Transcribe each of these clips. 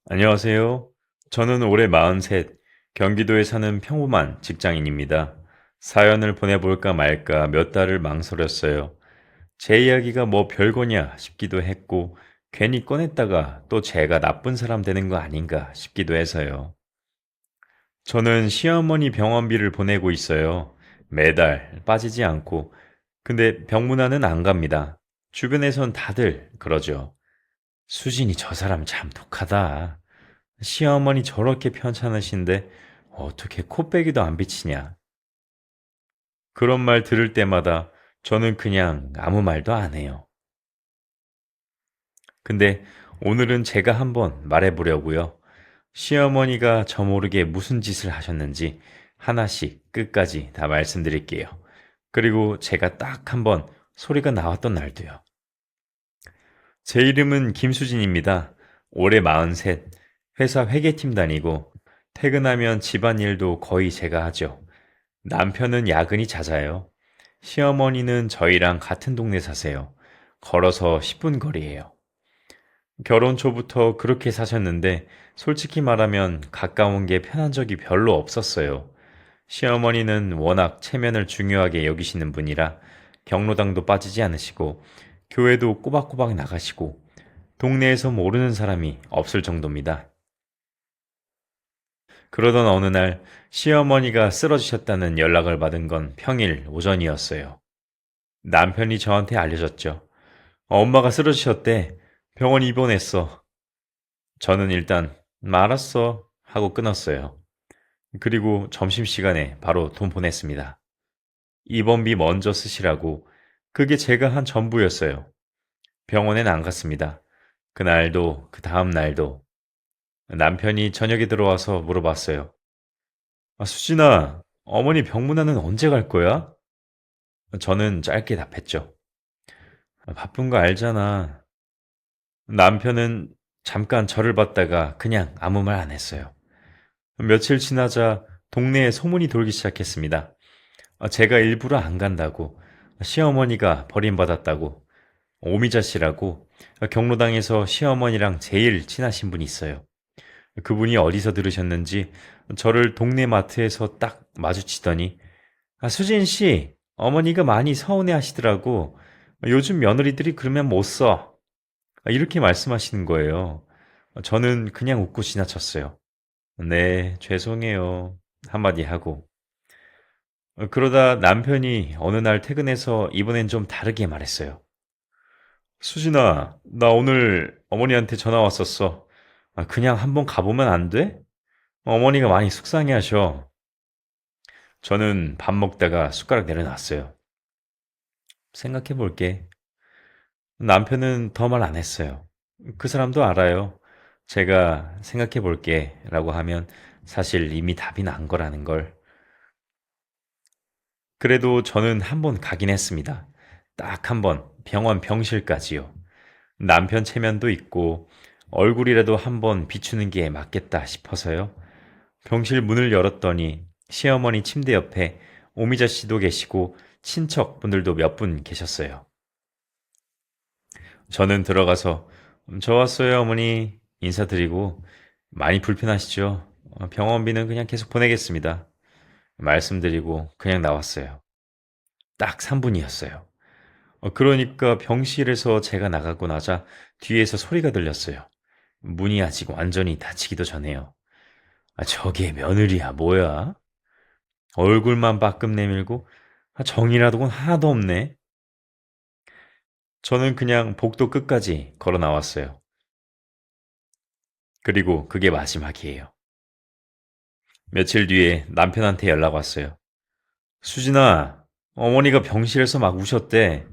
안녕하세요. 저는 올해 43, 경기도에 사는 평범한 직장인입니다. 사연을 보내볼까 말까 몇 달을 망설였어요. 제 이야기가 뭐 별거냐 싶기도 했고, 괜히 꺼냈다가 또 제가 나쁜 사람 되는 거 아닌가 싶기도 해서요. 저는 시어머니 병원비를 보내고 있어요. 매달 빠지지 않고. 근데 병문안은 안 갑니다. 주변에선 다들 그러죠. 수진이 저 사람 참 독하다. 시어머니 저렇게 편찮으신데 어떻게 코빼기도 안 비치냐. 그런 말 들을 때마다 저는 그냥 아무 말도 안 해요. 근데 오늘은 제가 한번 말해보려고요. 시어머니가 저 모르게 무슨 짓을 하셨는지 하나씩 끝까지 다 말씀드릴게요. 그리고 제가 딱 한번 소리가 나왔던 날도요. 제 이름은 김수진입니다. 올해 43, 회사 회계팀 다니고 퇴근하면 집안일도 거의 제가 하죠. 남편은 야근이 잦아요. 시어머니는 저희랑 같은 동네 사세요. 걸어서 10분 거리예요. 결혼 초부터 그렇게 사셨는데 솔직히 말하면 가까운 게 편한 적이 별로 없었어요. 시어머니는 워낙 체면을 중요하게 여기시는 분이라 경로당도 빠지지 않으시고 교회도 꼬박꼬박 나가시고 동네에서 모르는 사람이 없을 정도입니다. 그러던 어느 날 시어머니가 쓰러지셨다는 연락을 받은 건 평일 오전이었어요. 남편이 저한테 알려줬죠. 엄마가 쓰러지셨대. 병원 입원했어. 저는 일단 알았어 하고 끊었어요. 그리고 점심시간에 바로 돈 보냈습니다. 입원비 먼저 쓰시라고. 그게 제가 한 전부였어요. 병원엔 안 갔습니다. 그날도 그 다음 날도 남편이 저녁에 들어와서 물어봤어요. 아, 수진아, 어머니 병문안은 언제 갈 거야? 저는 짧게 답했죠. "아, 바쁜 거 알잖아." 남편은 잠깐 저를 봤다가 그냥 아무 말 안 했어요. 며칠 지나자 동네에 소문이 돌기 시작했습니다. 제가 일부러 안 간다고, 시어머니가 버림받았다고, 오미자 씨라고 경로당에서 시어머니랑 제일 친하신 분이 있어요. 그분이 어디서 들으셨는지 저를 동네 마트에서 딱 마주치더니 수진 씨, 어머니가 많이 서운해 하시더라고. 요즘 며느리들이 그러면 못 써. 이렇게 말씀하시는 거예요. 저는 그냥 웃고 지나쳤어요. 네, 죄송해요. 한마디 하고. 그러다 남편이 어느 날 퇴근해서 이번엔 좀 다르게 말했어요. 수진아, 나 오늘 어머니한테 전화 왔었어. 그냥 한번 가보면 안 돼? 어머니가 많이 속상해 하셔. 저는 밥 먹다가 숟가락 내려놨어요. 생각해 볼게. 남편은 더 말 안 했어요. 그 사람도 알아요. 제가 생각해 볼게 라고 하면 사실 이미 답이 난 거라는 걸. 그래도 저는 한번 가긴 했습니다. 딱 한 번 병원 병실까지요. 남편 체면도 있고 얼굴이라도 한번 비추는 게 맞겠다 싶어서요. 병실 문을 열었더니 시어머니 침대 옆에 오미자 씨도 계시고 친척분들도 몇 분 계셨어요. 저는 들어가서 저 왔어요, 어머니. 인사드리고 많이 불편하시죠? 병원비는 그냥 계속 보내겠습니다. 말씀드리고 그냥 나왔어요. 딱 3분이었어요. 그러니까 병실에서 제가 나가고 나자 뒤에서 소리가 들렸어요. 문이 아직 완전히 닫히기도 전에요. 저게 며느리야, 뭐야? 얼굴만 빠끔 내밀고 정이라고는 하나도 없네. 저는 그냥 복도 끝까지 걸어 나왔어요. 그리고 그게 마지막이에요. 며칠 뒤에 남편한테 연락 왔어요. 수진아, 어머니가 병실에서 막 우셨대.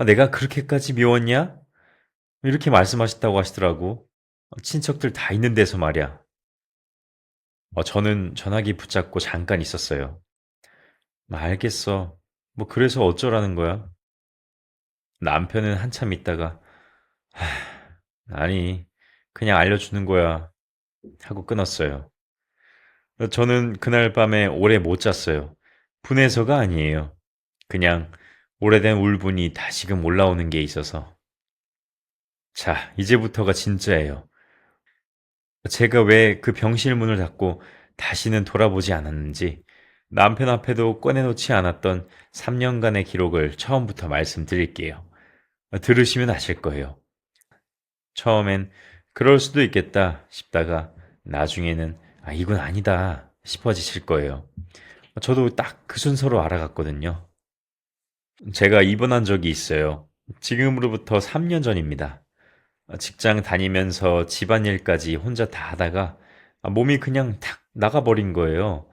내가 그렇게까지 미웠냐? 이렇게 말씀하셨다고 하시더라고. 친척들 다 있는 데서 말이야. 저는 전화기 붙잡고 잠깐 있었어요. 알겠어. 뭐 그래서 어쩌라는 거야? 남편은 한참 있다가 하, 아니 그냥 알려주는 거야 하고 끊었어요. 저는 그날 밤에 오래 못 잤어요. 분해서가 아니에요. 그냥 오래된 울분이 다시금 올라오는 게 있어서. 자, 이제부터가 진짜예요. 제가 왜 그 병실 문을 닫고 다시는 돌아보지 않았는지 남편 앞에도 꺼내놓지 않았던 3년간의 기록을 처음부터 말씀드릴게요. 들으시면 아실 거예요. 처음엔 그럴 수도 있겠다 싶다가 나중에는 이건 아니다 싶어지실 거예요. 저도 딱 그 순서로 알아갔거든요. 제가 입원한 적이 있어요. 지금으로부터 3년 전입니다. 직장 다니면서 집안일까지 혼자 다 하다가 몸이 그냥 탁 나가버린 거예요.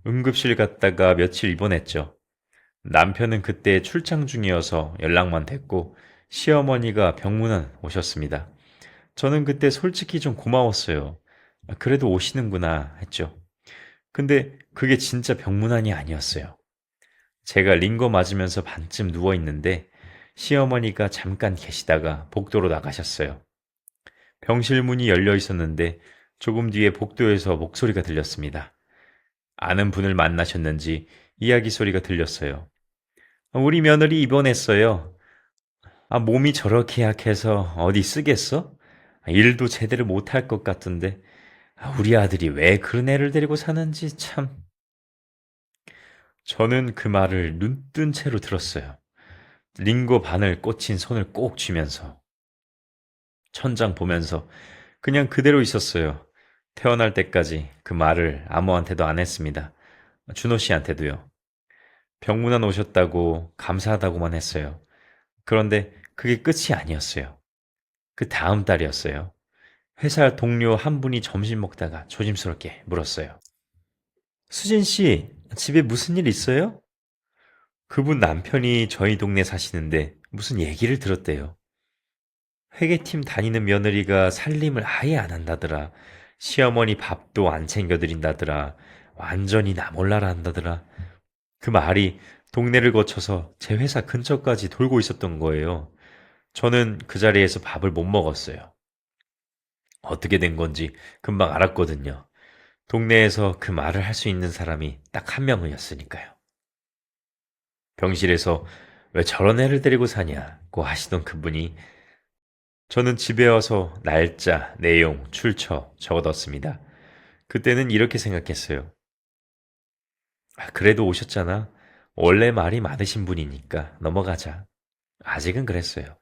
응급실 갔다가 며칠 입원했죠. 남편은 그때 출장 중이어서 연락만 됐고 시어머니가 병문안 오셨습니다. 저는 그때 솔직히 좀 고마웠어요. 그래도 오시는구나 했죠. 근데 그게 진짜 병문안이 아니었어요. 제가 링거 맞으면서 반쯤 누워 있는데 시어머니가 잠깐 계시다가 복도로 나가셨어요. 병실 문이 열려 있었는데 조금 뒤에 복도에서 목소리가 들렸습니다. 아는 분을 만나셨는지 이야기 소리가 들렸어요. 우리 며느리 입원했어요. 몸이 저렇게 약해서 어디 쓰겠어? 일도 제대로 못할 것 같은데. 우리 아들이 왜 그런 애를 데리고 사는지 참. 저는 그 말을 눈뜬 채로 들었어요. 링고 바늘 꽂힌 손을 꼭 쥐면서. 천장 보면서 그냥 그대로 있었어요. 태어날 때까지 그 말을 아무한테도 안 했습니다. 준호 씨한테도요. 병문안 오셨다고 감사하다고만 했어요. 그런데 그게 끝이 아니었어요. 그 다음 달이었어요. 회사 동료 한 분이 점심 먹다가 조심스럽게 물었어요. 수진 씨, 집에 무슨 일 있어요? 그분 남편이 저희 동네 사시는데 무슨 얘기를 들었대요. 회계팀 다니는 며느리가 살림을 아예 안 한다더라. 시어머니 밥도 안 챙겨드린다더라. 완전히 나 몰라라 한다더라. 그 말이 동네를 거쳐서 제 회사 근처까지 돌고 있었던 거예요. 저는 그 자리에서 밥을 못 먹었어요. 어떻게 된 건지 금방 알았거든요. 동네에서 그 말을 할 수 있는 사람이 딱 한 명이었으니까요. 병실에서 왜 저런 애를 데리고 사냐고 하시던 그분이 저는 집에 와서 날짜, 내용, 출처 적어뒀습니다. 그때는 이렇게 생각했어요. 그래도 오셨잖아. 원래 말이 많으신 분이니까 넘어가자. 아직은 그랬어요.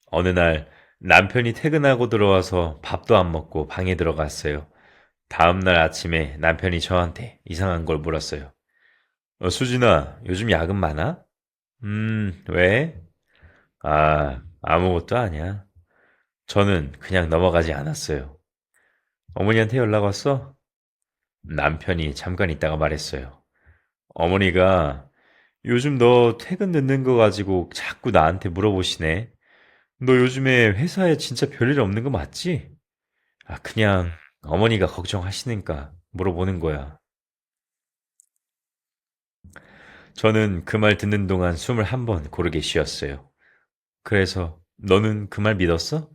어느 날 남편이 퇴근하고 들어와서 밥도 안 먹고 방에 들어갔어요. 다음 날 아침에 남편이 저한테 이상한 걸 물었어요. 수진아, 요즘 야근 많아? 왜? 아무것도 아니야. 저는 그냥 넘어가지 않았어요. 어머니한테 연락 왔어? 남편이 잠깐 있다가 말했어요. 어머니가 요즘 너 퇴근 늦는 거 가지고 자꾸 나한테 물어보시네. 너 요즘에 회사에 진짜 별일 없는 거 맞지? 그냥 어머니가 걱정하시니까 물어보는 거야. 저는 그 말 듣는 동안 숨을 한 번 고르게 쉬었어요. 그래서 너는 그 말 믿었어?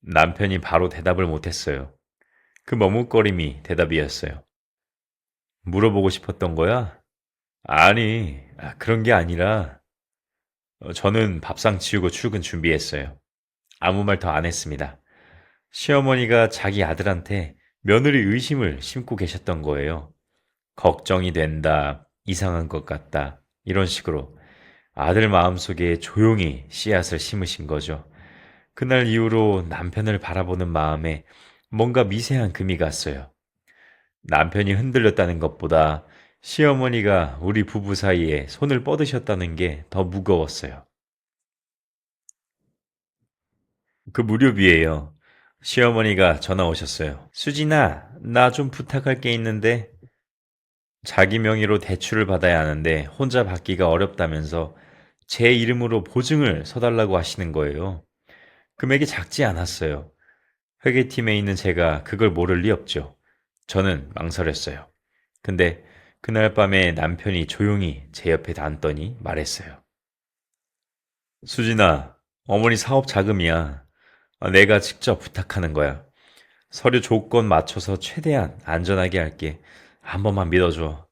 남편이 바로 대답을 못했어요. 그 머뭇거림이 대답이었어요. 물어보고 싶었던 거야? 아니, 그런 게 아니라 저는 밥상 치우고 출근 준비했어요. 아무 말 더 안 했습니다. 시어머니가 자기 아들한테 며느리 의심을 심고 계셨던 거예요. 걱정이 된다, 이상한 것 같다, 이런 식으로 아들 마음속에 조용히 씨앗을 심으신 거죠. 그날 이후로 남편을 바라보는 마음에 뭔가 미세한 금이 갔어요. 남편이 흔들렸다는 것보다 시어머니가 우리 부부 사이에 손을 뻗으셨다는 게 더 무거웠어요. 그 무렵이에요. 시어머니가 전화 오셨어요. 수진아, 나 좀 부탁할 게 있는데 자기 명의로 대출을 받아야 하는데 혼자 받기가 어렵다면서 제 이름으로 보증을 서달라고 하시는 거예요. 금액이 작지 않았어요. 회계팀에 있는 제가 그걸 모를 리 없죠. 저는 망설였어요. 근데 그날 밤에 남편이 조용히 제 옆에 앉더니 말했어요. 수진아, 어머니 사업 자금이야. 내가 직접 부탁하는 거야. 서류 조건 맞춰서 최대한 안전하게 할게. 한 번만 믿어줘.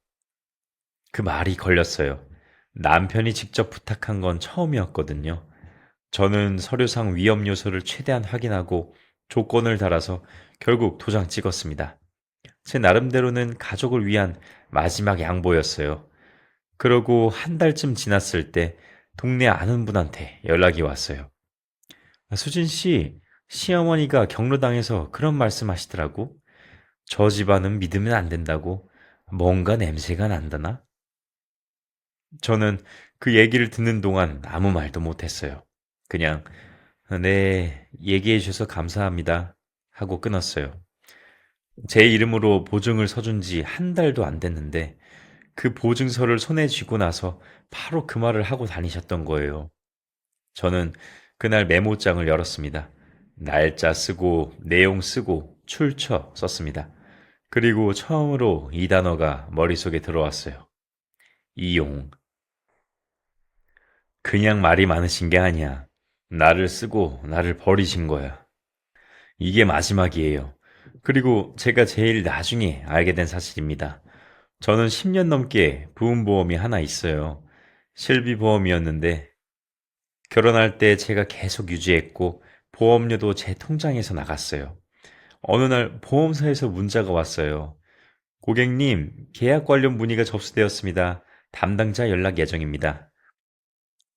그 말이 걸렸어요. 남편이 직접 부탁한 건 처음이었거든요. 저는 서류상 위험 요소를 최대한 확인하고 조건을 달아서 결국 도장 찍었습니다. 제 나름대로는 가족을 위한 마지막 양보였어요. 그러고 한 달쯤 지났을 때 동네 아는 분한테 연락이 왔어요. 수진 씨, 시어머니가 경로당에서 그런 말씀 하시더라고. 저 집안은 믿으면 안 된다고. 뭔가 냄새가 난다나? 저는 그 얘기를 듣는 동안 아무 말도 못했어요. 그냥, 네, 얘기해 주셔서 감사합니다. 하고 끊었어요. 제 이름으로 보증을 서준 지 한 달도 안 됐는데, 그 보증서를 손에 쥐고 나서 바로 그 말을 하고 다니셨던 거예요. 저는 그날 메모장을 열었습니다. 날짜 쓰고, 내용 쓰고, 출처 썼습니다. 그리고 처음으로 이 단어가 머릿속에 들어왔어요. 이용. 그냥 말이 많으신 게 아니야. 나를 쓰고 나를 버리신 거야. 이게 마지막이에요. 그리고 제가 제일 나중에 알게 된 사실입니다. 저는 10년 넘게 부음보험이 하나 있어요. 실비보험이었는데 결혼할 때 제가 계속 유지했고 보험료도 제 통장에서 나갔어요. 어느 날 보험사에서 문자가 왔어요. 고객님, 계약 관련 문의가 접수되었습니다. 담당자 연락 예정입니다.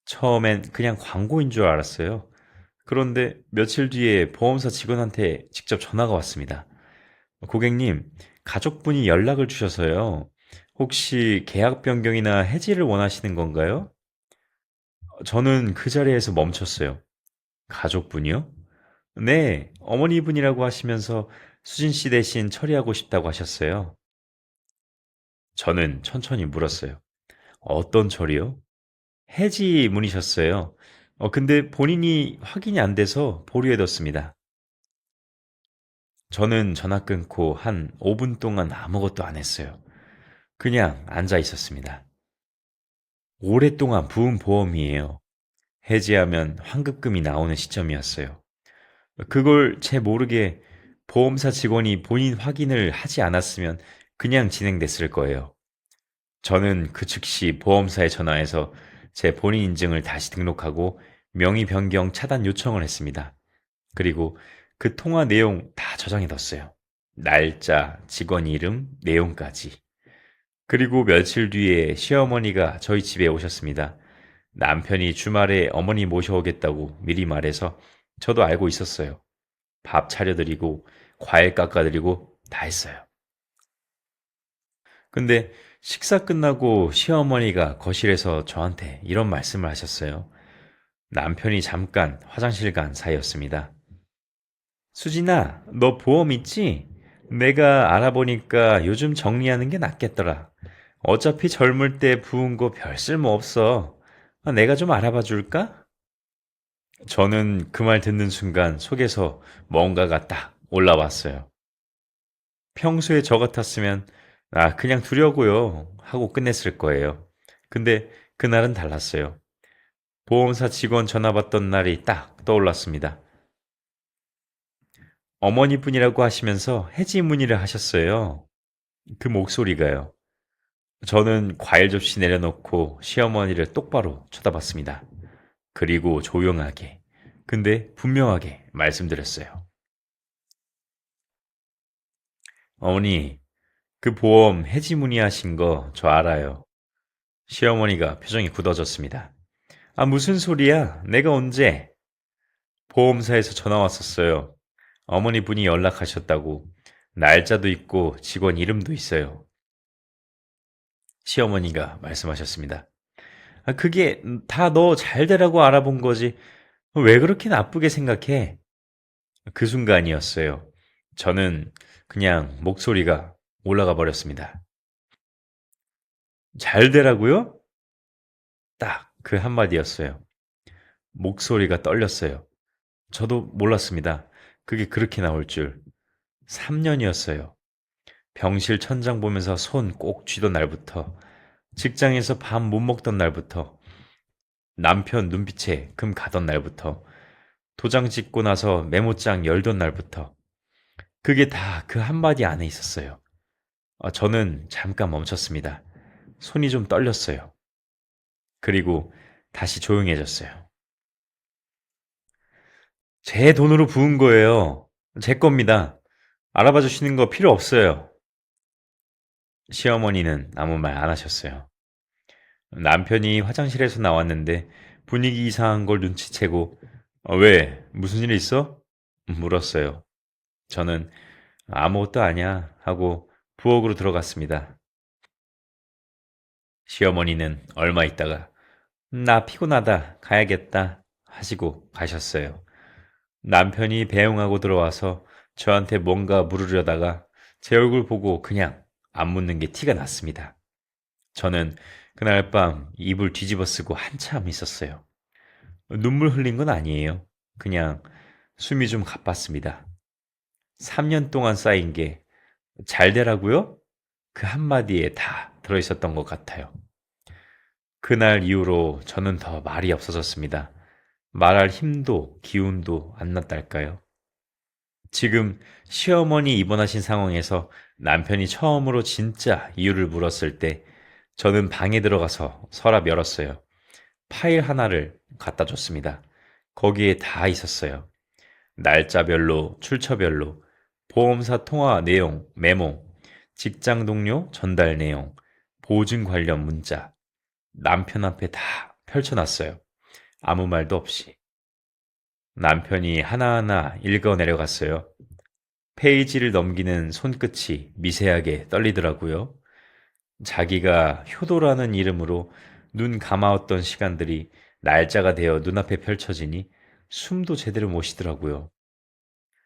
처음엔 그냥 광고인 줄 알았어요. 그런데 며칠 뒤에 보험사 직원한테 직접 전화가 왔습니다. 고객님, 가족분이 연락을 주셔서요. 혹시 계약 변경이나 해지를 원하시는 건가요? 저는 그 자리에서 멈췄어요. 가족분이요? 네, 어머니분이라고 하시면서 수진 씨 대신 처리하고 싶다고 하셨어요. 저는 천천히 물었어요. 어떤 처리요? 해지 문이셨어요. 근데 본인이 확인이 안 돼서 보류해뒀습니다. 저는 전화 끊고 한 5분 동안 아무것도 안 했어요. 그냥 앉아 있었습니다. 오랫동안 부은 보험이에요. 해지하면 환급금이 나오는 시점이었어요. 그걸 제 모르게 보험사 직원이 본인 확인을 하지 않았으면 그냥 진행됐을 거예요. 저는 그 즉시 보험사에 전화해서 제 본인 인증을 다시 등록하고 명의 변경 차단 요청을 했습니다. 그리고 그 통화 내용 다 저장해뒀어요. 날짜, 직원 이름, 내용까지. 그리고 며칠 뒤에 시어머니가 저희 집에 오셨습니다. 남편이 주말에 어머니 모셔오겠다고 미리 말해서 저도 알고 있었어요. 밥 차려드리고 과일 깎아드리고 다 했어요. 근데 식사 끝나고 시어머니가 거실에서 저한테 이런 말씀을 하셨어요. 남편이 잠깐 화장실 간 사이였습니다. 수진아, 너 보험 있지? 내가 알아보니까 요즘 정리하는 게 낫겠더라. 어차피 젊을 때 부은 거 별 쓸모 없어. 내가 좀 알아봐 줄까? 저는 그 말 듣는 순간 속에서 뭔가가 딱 올라왔어요. 평소에 저 같았으면, 그냥 두려고요. 하고 끝냈을 거예요. 근데 그날은 달랐어요. 보험사 직원 전화 받던 날이 딱 떠올랐습니다. 어머니분이라고 하시면서 해지 문의를 하셨어요. 그 목소리가요. 저는 과일 접시 내려놓고 시어머니를 똑바로 쳐다봤습니다. 그리고 조용하게, 근데 분명하게 말씀드렸어요. 어머니, 그 보험 해지 문의하신 거 저 알아요. 시어머니가 표정이 굳어졌습니다. 무슨 소리야? 내가 언제? 보험사에서 전화 왔었어요. 어머니 분이 연락하셨다고. 날짜도 있고 직원 이름도 있어요. 시어머니가 말씀하셨습니다. 그게 다 너 잘 되라고 알아본 거지. 왜 그렇게 나쁘게 생각해? 그 순간이었어요. 저는 그냥 목소리가 올라가 버렸습니다. 잘 되라고요? 딱 그 한마디였어요. 목소리가 떨렸어요. 저도 몰랐습니다. 그게 그렇게 나올 줄. 3년이었어요. 병실 천장 보면서 손 꼭 쥐던 날부터, 직장에서 밥 못 먹던 날부터, 남편 눈빛에 금 가던 날부터, 도장 찍고 나서 메모장 열던 날부터, 그게 다 그 한마디 안에 있었어요. 저는 잠깐 멈췄습니다. 손이 좀 떨렸어요. 그리고 다시 조용해졌어요. 제 돈으로 부은 거예요. 제 겁니다. 알아봐 주시는 거 필요 없어요. 시어머니는 아무 말 안 하셨어요. 남편이 화장실에서 나왔는데 분위기 이상한 걸 눈치채고 왜? 무슨 일 있어? 물었어요. 저는 아무것도 아니야 하고 부엌으로 들어갔습니다. 시어머니는 얼마 있다가 나 피곤하다 가야겠다 하시고 가셨어요. 남편이 배웅하고 들어와서 저한테 뭔가 물으려다가 제 얼굴 보고 그냥 안 묻는 게 티가 났습니다. 저는 그날 밤 이불 뒤집어 쓰고 한참 있었어요. 눈물 흘린 건 아니에요. 그냥 숨이 좀 가빴습니다. 3년 동안 쌓인 게 잘 되라고요? 그 한마디에 다 들어있었던 것 같아요. 그날 이후로 저는 더 말이 없어졌습니다. 말할 힘도 기운도 안 났달까요? 지금 시어머니 입원하신 상황에서 남편이 처음으로 진짜 이유를 물었을 때 저는 방에 들어가서 서랍 열었어요. 파일 하나를 갖다 줬습니다. 거기에 다 있었어요. 날짜별로, 출처별로, 보험사 통화 내용, 메모, 직장 동료 전달 내용, 보증 관련 문자, 남편 앞에 다 펼쳐놨어요. 아무 말도 없이. 남편이 하나하나 읽어 내려갔어요. 페이지를 넘기는 손끝이 미세하게 떨리더라고요. 자기가 효도라는 이름으로 눈 감아왔던 시간들이 날짜가 되어 눈앞에 펼쳐지니 숨도 제대로 못 쉬더라고요.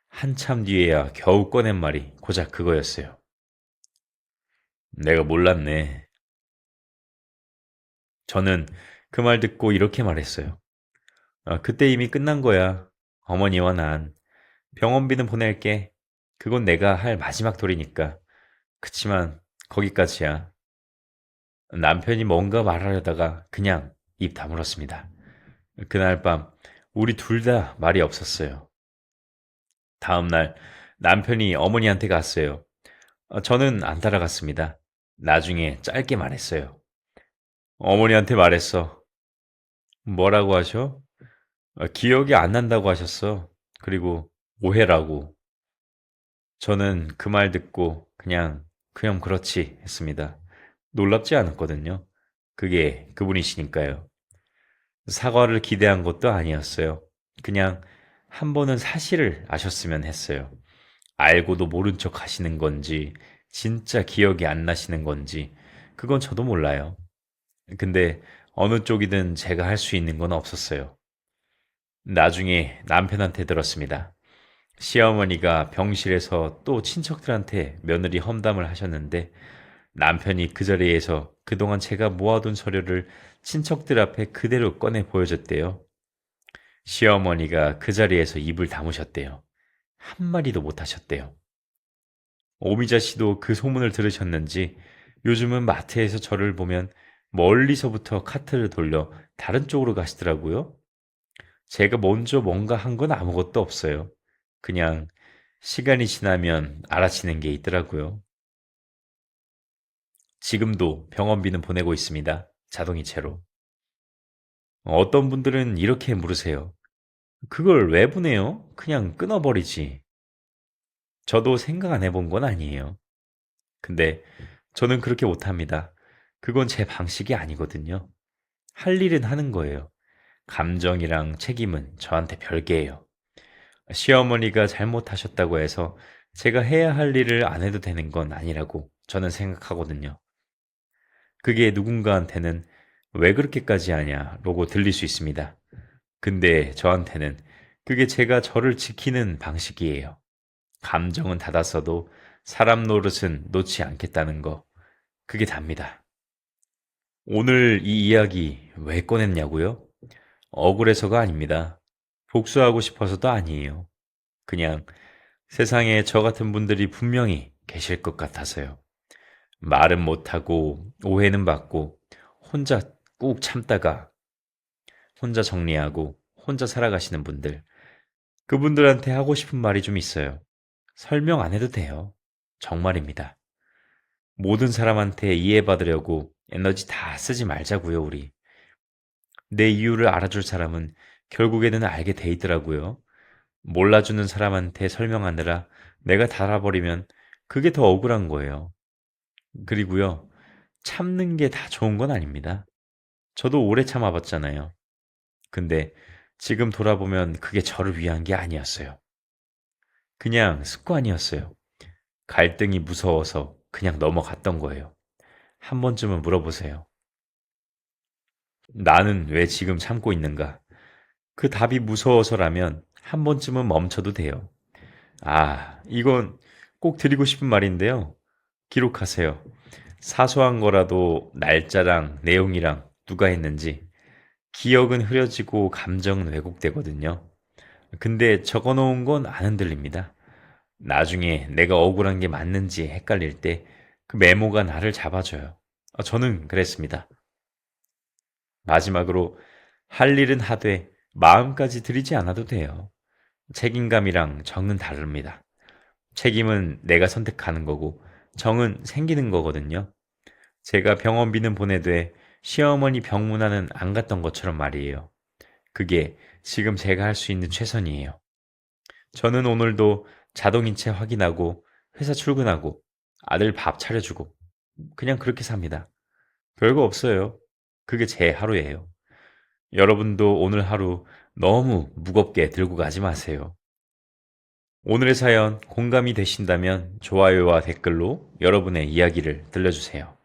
한참 뒤에야 겨우 꺼낸 말이 고작 그거였어요. 내가 몰랐네. 저는 그 말 듣고 이렇게 말했어요. 그때 이미 끝난 거야. 어머니와 난. 병원비는 보낼게. 그건 내가 할 마지막 돌이니까. 그치만 거기까지야. 남편이 뭔가 말하려다가 그냥 입 다물었습니다. 그날 밤 우리 둘 다 말이 없었어요. 다음 날 남편이 어머니한테 갔어요. 저는 안 따라갔습니다. 나중에 짧게 말했어요. 어머니한테 말했어. 뭐라고 하셔? 기억이 안 난다고 하셨어. 그리고 오해라고. 저는 그 말 듣고 그냥 그렇지 했습니다. 놀랍지 않았거든요. 그게 그분이시니까요. 사과를 기대한 것도 아니었어요. 그냥 한 번은 사실을 아셨으면 했어요. 알고도 모른 척 하시는 건지, 진짜 기억이 안 나시는 건지, 그건 저도 몰라요. 근데 어느 쪽이든 제가 할 수 있는 건 없었어요. 나중에 남편한테 들었습니다. 시어머니가 병실에서 또 친척들한테 며느리 험담을 하셨는데 남편이 그 자리에서 그동안 제가 모아둔 서류를 친척들 앞에 그대로 꺼내 보여줬대요. 시어머니가 그 자리에서 입을 다무셨대요. 한마디도 못 하셨대요. 오미자 씨도 그 소문을 들으셨는지 요즘은 마트에서 저를 보면 멀리서부터 카트를 돌려 다른 쪽으로 가시더라고요. 제가 먼저 뭔가 한 건 아무것도 없어요. 그냥 시간이 지나면 알아채는 게 있더라고요. 지금도 병원비는 보내고 있습니다. 자동이체로. 어떤 분들은 이렇게 물으세요. 그걸 왜 보내요? 그냥 끊어버리지. 저도 생각 안 해본 건 아니에요. 근데 저는 그렇게 못합니다. 그건 제 방식이 아니거든요. 할 일은 하는 거예요. 감정이랑 책임은 저한테 별개예요. 시어머니가 잘못하셨다고 해서 제가 해야 할 일을 안 해도 되는 건 아니라고 저는 생각하거든요. 그게 누군가한테는 왜 그렇게까지 하냐 로고 들릴 수 있습니다. 근데 저한테는 그게 제가 저를 지키는 방식이에요. 감정은 닫았어도 사람 노릇은 놓지 않겠다는 거. 그게 답니다. 오늘 이 이야기 왜 꺼냈냐고요? 억울해서가 아닙니다. 복수하고 싶어서도 아니에요. 그냥 세상에 저 같은 분들이 분명히 계실 것 같아서요. 말은 못하고 오해는 받고 혼자 꾹 참다가 혼자 정리하고 혼자 살아가시는 분들. 그분들한테 하고 싶은 말이 좀 있어요. 설명 안 해도 돼요. 정말입니다. 모든 사람한테 이해받으려고 에너지 다 쓰지 말자고요, 우리. 내 이유를 알아줄 사람은 결국에는 알게 돼 있더라고요. 몰라주는 사람한테 설명하느라 내가 달아버리면 그게 더 억울한 거예요. 그리고요, 참는 게 다 좋은 건 아닙니다. 저도 오래 참아봤잖아요. 근데 지금 돌아보면 그게 저를 위한 게 아니었어요. 그냥 습관이었어요. 갈등이 무서워서 그냥 넘어갔던 거예요. 한 번쯤은 물어보세요. 나는 왜 지금 참고 있는가? 그 답이 무서워서라면 한 번쯤은 멈춰도 돼요. 아, 이건 꼭 드리고 싶은 말인데요. 기록하세요. 사소한 거라도 날짜랑 내용이랑 누가 했는지. 기억은 흐려지고 감정은 왜곡되거든요. 근데 적어 놓은 건 안 흔들립니다. 나중에 내가 억울한 게 맞는지 헷갈릴 때 그 메모가 나를 잡아줘요. 저는 그랬습니다. 마지막으로 할 일은 하되 마음까지 들이지 않아도 돼요. 책임감이랑 정은 다릅니다. 책임은 내가 선택하는 거고 정은 생기는 거거든요. 제가 병원비는 보내되 시어머니 병문안은 안 갔던 것처럼 말이에요. 그게 지금 제가 할 수 있는 최선이에요. 저는 오늘도 자동이체 확인하고 회사 출근하고 아들 밥 차려주고 그냥 그렇게 삽니다. 별거 없어요. 그게 제 하루예요. 여러분도 오늘 하루 너무 무겁게 들고 가지 마세요. 오늘의 사연 공감이 되신다면 좋아요와 댓글로 여러분의 이야기를 들려주세요.